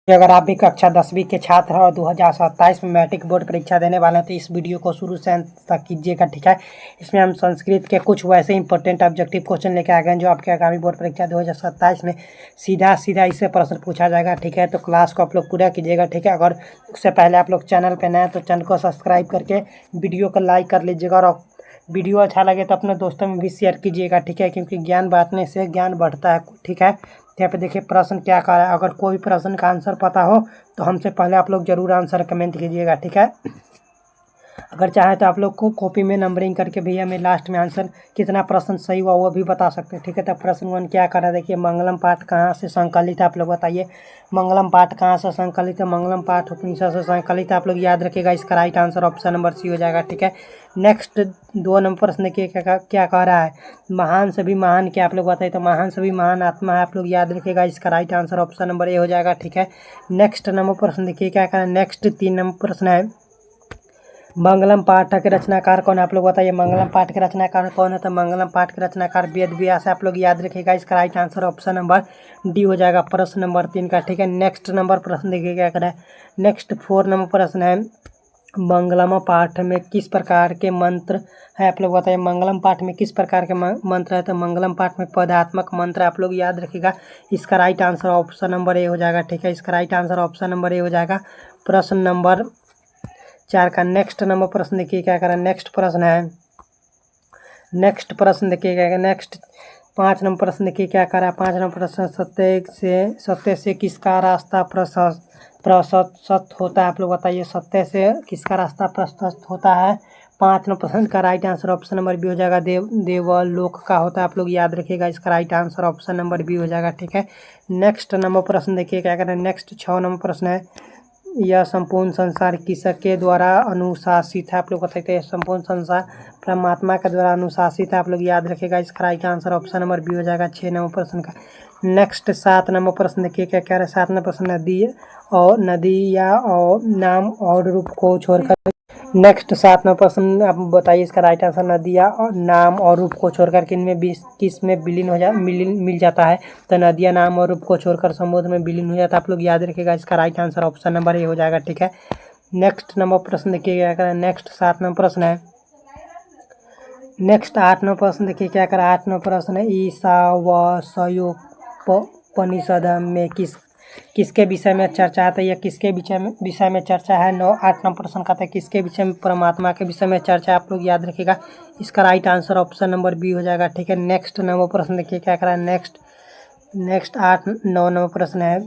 अगर आप भी कक्षा 10वीं के छात्र हैं और 2027 में मैट्रिक बोर्ड परीक्षा देने वाले हैं तो इस वीडियो को शुरू से अंत तक कीजिएगा, ठीक है। इसमें हम संस्कृत के कुछ वैसे इंपॉर्टेंट ऑब्जेक्टिव क्वेश्चन लेके आ गए हैं जो आपके आगामी बोर्ड परीक्षा 2027 में सीधा इससे प्रश्न पूछा जाएगा, ठीक है। तो क्लास को आप लोग पूरा कीजिएगा, ठीक है। अगर उससे पहले आप लोग चैनल पर नए हैं तो चैनल को सब्सक्राइब करके वीडियो को लाइक कर लीजिएगा और वीडियो अच्छा लगे तो अपने दोस्तों में भी शेयर कीजिएगा, ठीक है, क्योंकि ज्ञान बांटने से ज्ञान बढ़ता है, ठीक है। यहाँ पे देखिए प्रश्न क्या कह रहा है। अगर कोई प्रश्न का आंसर पता हो तो हमसे पहले आप लोग जरूर आंसर कमेंट कीजिएगा, ठीक है। अगर चाहे तो आप लोग को कॉपी में नंबरिंग करके भी हमें लास्ट में आंसर कितना प्रश्न सही हुआ वो भी बता सकते हैं, ठीक है। तो प्रश्न 1 क्या कर रहा है, देखिए मंगलम पाठ कहाँ से संकलित है, आप लोग बताइए। मंगलम पाठ कहाँ से संकलित है, मंगलम पाठ उपनिषद से संकलित है। आप लोग याद रखिएगा, इसका right answer option number C हो जाएगा, ठीक है। नेक्स्ट 2 नंबर प्रश्न देखिए क्या कह रहा है, महान सभी महान क्या, आप लोग बताइए। तो महान सभी महान आत्मा है, आप लोग याद रखिएगा, इसका right answer option number A हो जाएगा, ठीक है। नेक्स्ट नंबर प्रश्न देखिए क्या कह रहा है, नेक्स्ट 3 नंबर प्रश्न है, मंगलम पाठ के रचनाकार कौन है, आप लोग बताइए। मंगलम पाठ के रचनाकार कौन है, तो मंगलम पाठ के रचनाकार वेद व्यास है, आप लोग याद रखिएगा, इसका right answer option number D हो जाएगा प्रश्न नंबर 3 का, ठीक है। नेक्स्ट नंबर प्रश्न देखिए क्या करें, नेक्स्ट 4 नंबर प्रश्न है, मंगलम पाठ में किस प्रकार के मंत्र है, आप लोग बताइए। मंगलम पाठ में किस प्रकार के मंत्र है, तो मंगलम पाठ में पदात्मक मंत्र, आप लोग याद रखिएगा, इसका right answer option number A हो जाएगा, ठीक है। इसका right answer option number A हो जाएगा प्रश्न नंबर 4 का। नेक्स्ट नंबर प्रश्न देखिए क्या करें, नेक्स्ट प्रश्न है, नेक्स्ट प्रश्न देखिए क्या, नेक्स्ट 5 नंबर प्रश्न देखिए क्या कर रहा है। 5 नंबर प्रश्न सत्य से किसका रास्ता प्रशस्त होता है, आप लोग बताइए। सत्य से किसका रास्ता प्रशस्त होता है। 5 नंबर प्रश्न का right answer option number B हो जाएगा, देवलोक का होता है, आप लोग याद रखिएगा, इसका right answer option number B हो जाएगा, ठीक है। नेक्स्ट नंबर प्रश्न देखिए क्या करें, नेक्स्ट 6 नंबर प्रश्न है, यह संपूर्ण संसार किसके द्वारा अनुशासित है, आप लोग बताते हैं। संपूर्ण संसार परमात्मा के द्वारा अनुशासित है, आप लोग याद रखिएगा, इसका right answer option number B हो जाएगा 6 नंबर प्रश्न का। नेक्स्ट 7 नंबर प्रश्न देखिए क्या कह रहे हैं। 7 नंबर प्रश्न नदी या और नाम और रूप को छोड़कर। नेक्स्ट 7 नंबर प्रश्न आप बताइए, इसका राइट आंसर नदियाँ और नाम और रूप को छोड़कर किस में विलीन हो मिल जाता है, तो नदियाँ नाम और रूप को छोड़कर समुद्र में विलीन हो जाता है, आप लोग याद रखिएगा, इसका right answer option number A हो जाएगा, ठीक है। नेक्स्ट नंबर प्रश्न देखिए क्या करें, नेक्स्ट 7 नंबर प्रश्न है, नेक्स्ट 8 नंबर प्रश्न देखिए क्या करें। 8 नंबर प्रश्न है, ईशावास्योपनिषद में किसके विषय में चर्चा है, तो यह किसके विषय में चर्चा है। 8 नंबर प्रश्न का था किसके विषय में, परमात्मा के विषय में चर्चा है, आप लोग याद रखिएगा, इसका right answer option number B हो जाएगा, ठीक है। नेक्स्ट नंबर प्रश्न देखिए क्या करा है, नेक्स्ट 8-9 नंबर प्रश्न है,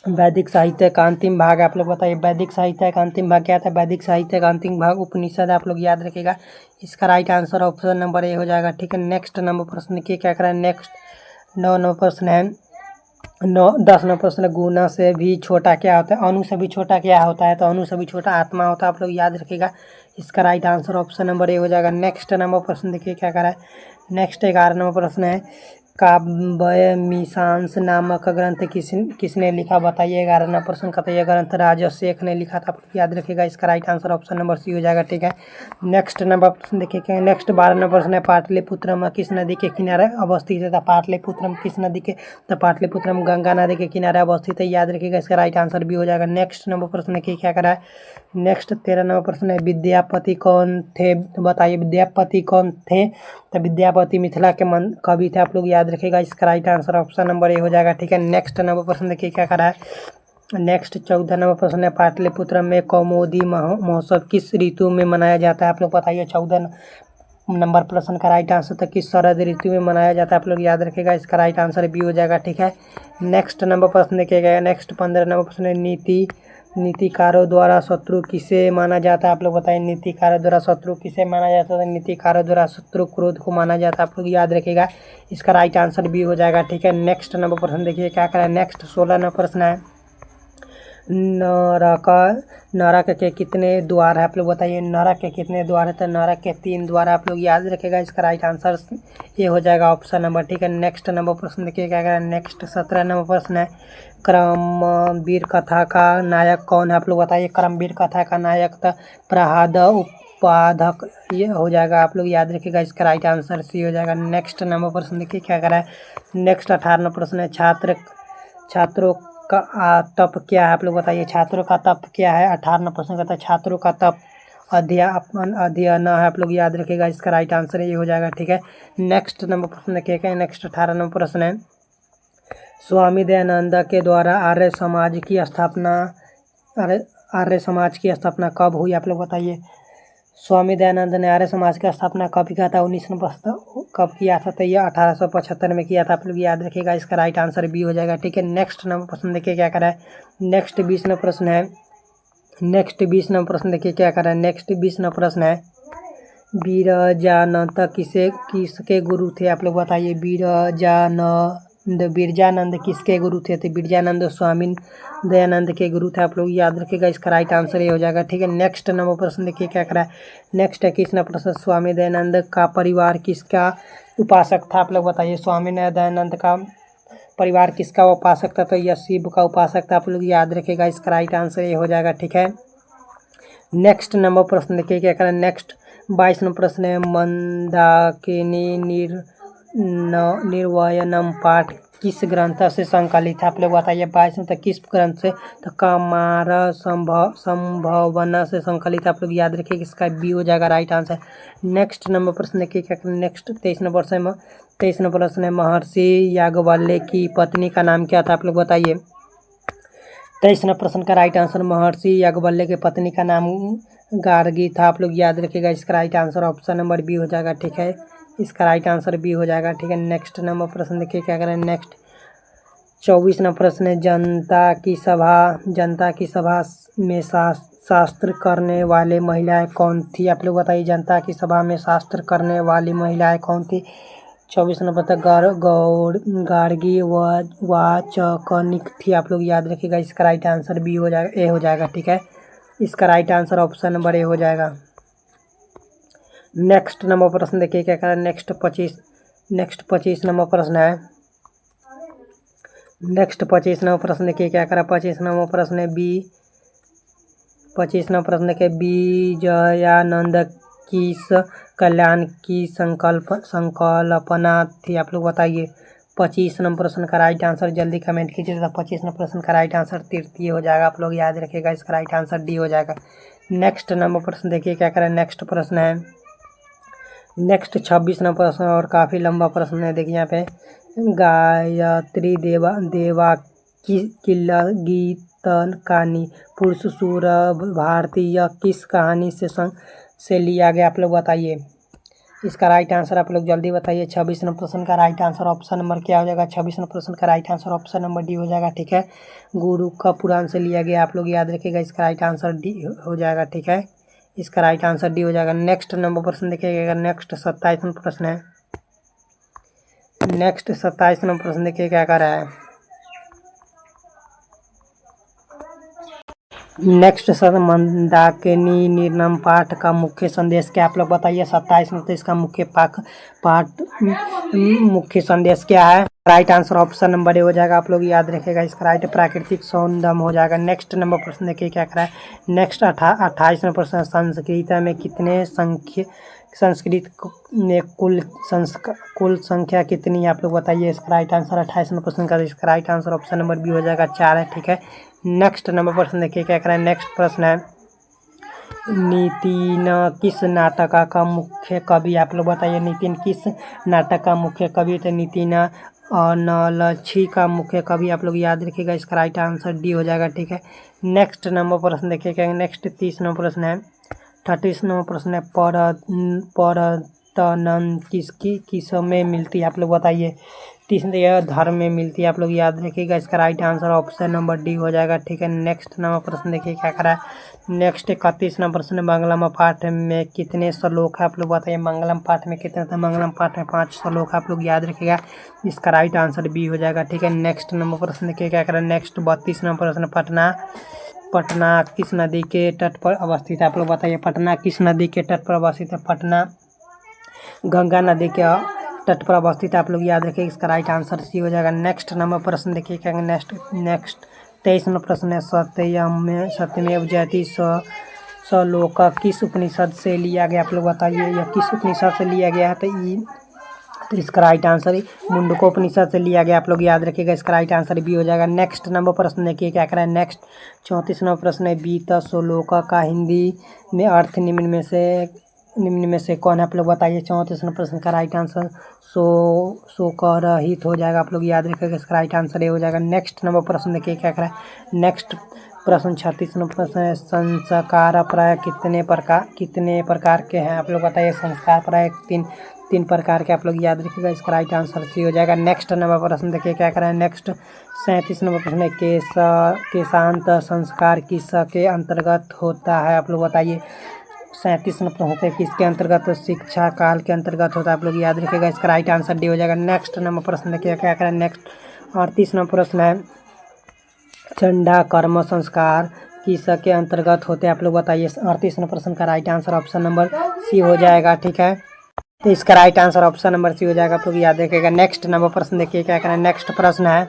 वैदिक साहित्य का अंतिम भाग, आप लोग बताइए। वैदिक साहित्य का अंतिम भाग क्या था, वैदिक साहित्य का अंतिम भाग उपनिषद, आप लोग याद रखिएगा, इसका right answer option number A हो जाएगा, ठीक है। नेक्स्ट नंबर प्रश्न देखिए क्या करा है, नेक्स्ट 9 नंबर प्रश्न है, 10 नंबर प्रश्न, गुना से भी छोटा क्या होता है, अणु से भी छोटा क्या होता है, तो अणु से भी छोटा आत्मा होता है, आप लोग याद रखिएगा, इसका right answer option number A हो जाएगा। नेक्स्ट नंबर प्रश्न देखिए क्या करा है, नेक्स्ट 11 नंबर प्रश्न है, काव्य मीमांस नामक ग्रंथ किसने लिखा, बताइए। 11 नंबर प्रश्न का, तो यह ग्रंथ राजशेख ने लिखा था, आप लोग याद रखिएगा, इसका right answer option number C हो जाएगा, ठीक है। नेक्स्ट नंबर प्रश्न देखिए क्या, नेक्स्ट 12 नंबर प्रश्न है, पाटलिपुत्रम किस नदी के किनारे अवस्थित है, पाटलिपुत्रम किस नदी के, तो पाटलिपुत्रम गंगा नदी के किनारे अवस्थित है, याद रखिएगा, इसका राइट आंसर भी हो जाएगा। नेक्स्ट नंबर प्रश्न देखिए क्या करा है, नेक्स्ट 13 नंबर प्रश्न है, विद्यापति कौन थे, बताइए। विद्यापति कौन थे, तो विद्यापति मिथिला के कवि थे, आप लोग याद रखिएगा, इसका right answer option number A हो जाएगा, ठीक है। नेक्स्ट नंबर प्रश्न देखिए क्या करा है, नेक्स्ट 14 नंबर प्रश्न है, पाटलिपुत्र में कौमुदी महोत्सव किस ऋतु में मनाया जाता है, आप लोग बताइए। 14 नंबर प्रश्न का राइट आंसर था किस शरद ऋतु में मनाया जाता है, आप लोग याद रखिएगा, इसका राइट आंसर बी हो जाएगा, ठीक है। नेक्स्ट नंबर प्रश्न देखिएगा, नेक्स्ट 15 नंबर प्रश्न है, नीतिकारों द्वारा शत्रु किसे माना जाता है, आप लोग बताइए। नीतिकारों द्वारा शत्रु किसे माना जाता है, नीतिकारों द्वारा शत्रु क्रोध को माना जाता है, आप लोग याद रखिएगा, इसका राइट आंसर भी हो जाएगा, ठीक है। नेक्स्ट नंबर प्रश्न देखिए क्या करें, नेक्स्ट 16 नंबर प्रश्न है, नरक के कितने द्वार है, आप लोग बताइए। नरक के कितने द्वार है, तो नरक के 3 द्वार, आप लोग याद रखिएगा, इसका राइट आंसर ये हो जाएगा ऑप्शन नंबर, ठीक है। नेक्स्ट नंबर प्रश्न देखिए क्या करें, नेक्स्ट 17 नंबर प्रश्न है, क्रमवीर कथा का नायक कौन है, आप लोग बताइए। क्रमवीर कथा का नायक था प्रहलाद उपाधक, ये हो जाएगा, आप लोग याद रखिएगा, इसका राइट आंसर सी हो जाएगा। नेक्स्ट नंबर प्रश्न देखिए क्या करा है, नेक्स्ट 18 प्रश्न है, छात्रों का तप क्या है आप लोग बताइए। छात्रों का तप क्या है। 18 नंबर प्रश्न कहता है छात्रों का तप अध्ययन है। आप लोग याद रखिएगा, इसका राइट आंसर ये हो जाएगा। ठीक है, नेक्स्ट नंबर प्रश्न देखिएगा। नेक्स्ट 18 नंबर प्रश्न है, स्वामी दयानंद के द्वारा आर्य समाज की स्थापना कब हुई आप लोग बताइए। स्वामी दयानंद ने आर्य समाज की स्थापना कब किया था। 19 नंबर कब किया था, तो यह 1875 में किया था। आप लोग याद रखिएगा, इसका राइट आंसर बी हो जाएगा। ठीक है, नेक्स्ट नंबर प्रश्न देखिए क्या करा है। नेक्स्ट 20 नंबर प्रश्न है। नेक्स्ट 20 नंबर प्रश्न देखिए क्या करा है। नेक्स्ट 20 नंबर प्रश्न है, बिरजानंद किसके गुरु थे आप लोग बताइए। बिरजानंद किसके गुरु थे, तो बिरजानंद स्वामी दयानंद के गुरु थे। आप लोग याद रखिएगा, इसका राइट आंसर ये हो जाएगा। ठीक है, नेक्स्ट नंबर प्रश्न देखिए क्या करा है। नेक्स्ट 21 नंबर प्रश्न, स्वामी दयानंद का परिवार किसका उपासक था आप लोग बताइए। स्वामी दयानंद का परिवार किसका उपासक था, तो यह शिव का उपासक था। आप लोग याद रखिएगा, इसका राइट आंसर ये हो जाएगा। ठीक है, नेक्स्ट नंबर प्रश्न देखिए क्या करें। नेक्स्ट 22 नंबर प्रश्न है, मंदाकिनी निर्वयनम पाठ किस ग्रंथ से संकलित है आप लोग बताइए। 22 तक किस ग्रंथ से, तो कमार संभवना से संकलित। आप लोग याद रखिए, इसका बी हो जाएगा राइट आंसर। नेक्स्ट नंबर प्रश्न देखिए क्या करें। नेक्स्ट 23 नंबर प्रश्न है, महर्षि याज्ञवल्क्य की पत्नी का नाम क्या था आप लोग बताइए। 23 नंबर प्रश्न का राइट आंसर, महर्षि याज्ञवल्क्य की पत्नी का नाम गार्गी था। आप लोग याद रखिएगा, इसका right answer option number B हो जाएगा। ठीक है, इसका राइट आंसर बी हो जाएगा। ठीक है, नेक्स्ट नंबर प्रश्न देखिए क्या करें। नेक्स्ट 24 नंबर प्रश्न है, जनता की सभा में शास्त्र करने वाले महिलाएं कौन थी आप लोग बताइए। जनता की सभा में शास्त्र करने वाली महिलाएं कौन थी। 24 नंबर तक गार्गी वाचकनिक थी। आप लोग याद रखिएगा, इसका राइट आंसर बी हो जाएगा, ए हो जाएगा। ठीक है, इसका right answer option number A हो जाएगा। नेक्स्ट नंबर प्रश्न देखिए क्या करें। नेक्स्ट 25 नंबर प्रश्न है। नेक्स्ट 25 नंबर प्रश्न देखिए क्या करें। 25 नंबर प्रश्न है, 25 नंबर प्रश्न के विजयानंद किस कल्याण की संकल्पना थी आप लोग बताइए। 25 नंबर प्रश्न का राइट आंसर जल्दी कमेंट कीजिए। 25 नंबर प्रश्न का राइट आंसर तृतीय हो जाएगा। आप लोग याद रखिएगा, इसका राइट आंसर डी हो जाएगा। नेक्स्ट नंबर प्रश्न देखिए क्या करें। नेक्स्ट प्रश्न है, नेक्स्ट 26 नंबर प्रश्न और काफ़ी लंबा प्रश्न है। देखिए यहाँ पे, गायत्री देवा किल्ला गीतन कहानी पुरुष सूर भारतीय किस कहानी से लिया गया आप लोग बताइए। इसका राइट आंसर आप लोग जल्दी बताइए। 26 नंबर प्रश्न का राइट आंसर ऑप्शन नंबर क्या हो जाएगा। 26 नंबर प्रश्न का right answer option number D हो जाएगा। ठीक है, गुरु का पुराण से लिया गया। आप लोग याद रखिएगा, इसका राइट आंसर डी हो जाएगा। ठीक है, इसका राइट आंसर डी हो जाएगा। नेक्स्ट नंबर प्रश्न देखिएगा। नेक्स्ट 27 नंबर प्रश्न है। नेक्स्ट 27 नंबर प्रश्न देखिए क्या कर रहा है। नेक्स्ट सर, मंदाकिनी निर्नम पाठ का मुख्य संदेश क्या आप लोग बताइए। 27 में तो इसका मुख्य संदेश क्या है। Right answer option number A हो जाएगा। आप लोग याद रखेगा, इसका राइट प्राकृतिक सौंदर्य हो जाएगा। नेक्स्ट नंबर प्रश्न देखिए क्या करा है। नेक्स्ट 28 नंबर प्रश्न, संस्कृत में कितने संस्कृत में कुल संख्या कितनी है आप लोग बताइए। इसका राइट आंसर 28 नंबर प्रश्न का, इसका right answer option number B हो जाएगा 4 है। ठीक है, नेक्स्ट नंबर प्रश्न देखिए क्या करें। नेक्स्ट प्रश्न है, नितिन किस नाटक का मुख्य कवि आप लोग बताइए। नितिन किस नाटक का मुख्य कवि थे। नितिन अनलछी का मुख्य कवि आप लोग याद रखिएगा, इसका राइट आंसर डी हो जाएगा। ठीक है, नेक्स्ट नंबर प्रश्न देखिए क्या। नेक्स्ट 30 नंबर प्रश्न है। 30 नंबर प्रश्न है, परतनन किस में मिलती है आप लोग बताइए। तीसरे धर्म में मिलती है। आप लोग याद रखिएगा, इसका right answer option number D हो जाएगा। ठीक है, नेक्स्ट नंबर प्रश्न देखिए क्या करा है। नेक्स्ट 31 नंबर प्रश्न, मंगलम पाठ में कितने श्लोक है आप लोग बताइए। मंगलम पाठ में कितने थे। मंगलम पाठ में 5 श्लोक आप लोग याद रखिएगा, इसका राइट आंसर बी हो जाएगा। ठीक है, नेक्स्ट नंबर प्रश्न देखिए क्या करें। नेक्स्ट 32 नंबर प्रश्न, पटना किस नदी के तट पर अवस्थित है आप लोग बताइए। पटना किस नदी के तट पर अवस्थित है। पटना गंगा नदी के तट पर अवस्थित है। आप लोग याद रखिए, इसका राइट आंसर सी हो जाएगा। नेक्स्ट नंबर प्रश्न देखिए क्या। नेक्स्ट 23 नंबर प्रश्न है, सत्यमेव जयते श्लोक किस उपनिषद से लिया गया आप लोग बताइए। यह किस उपनिषद से लिया गया है। तो तो इसका राइट आंसर मुंडकोपनिषद से लिया गया, आप लोग याद रखिएगा। इसका राइट आंसर बी हो जाएगा। नेक्स्ट नंबर प्रश्न देखिए क्या करें। नेक्स्ट 34 नंबर प्रश्न है, बीता श्लोका का हिंदी में अर्थ निम्न में से कौन है, आप लोग बताइए। 34 नंबर प्रश्न का राइट आंसर शोकरहित हो जाएगा, आप लोग याद रखिएगा। इसका राइट आंसर ये हो जाएगा। नेक्स्ट नंबर प्रश्न देखिए क्या करें। नेक्स्ट प्रश्न 36 नंबर प्रश्न है, संस्कार प्राय कितने प्रकार के हैं, आप लोग बताइए। संस्कार प्राय तीन प्रकार के, आप लोग याद रखिएगा। इसका राइट आंसर सी हो जाएगा। नेक्स्ट नंबर प्रश्न देखिए क्या करें। नेक्स्ट 37 नंबर प्रश्न है, केशांत संस्कार किसके अंतर्गत होता है, आप लोग बताइए। 37 नंबर प्रश्न है, किसके अंतर्गत, शिक्षा काल के अंतर्गत होता है, आप लोग याद रखिएगा। इसका राइट आंसर डी हो जाएगा। नेक्स्ट नंबर प्रश्न देखिए क्या करें। नेक्स्ट 38 नंबर प्रश्न है, चंडा कर्म संस्कार किसके अंतर्गत होते हैं, आप लोग बताइए। 38 नंबर प्रश्न का right answer option number C हो जाएगा, ठीक है। तो इसका right answer option number C हो जाएगा, आप लोग याद रखिएगा। नेक्स्ट नंबर प्रश्न देखिए क्या करें। नेक्स्ट प्रश्न है,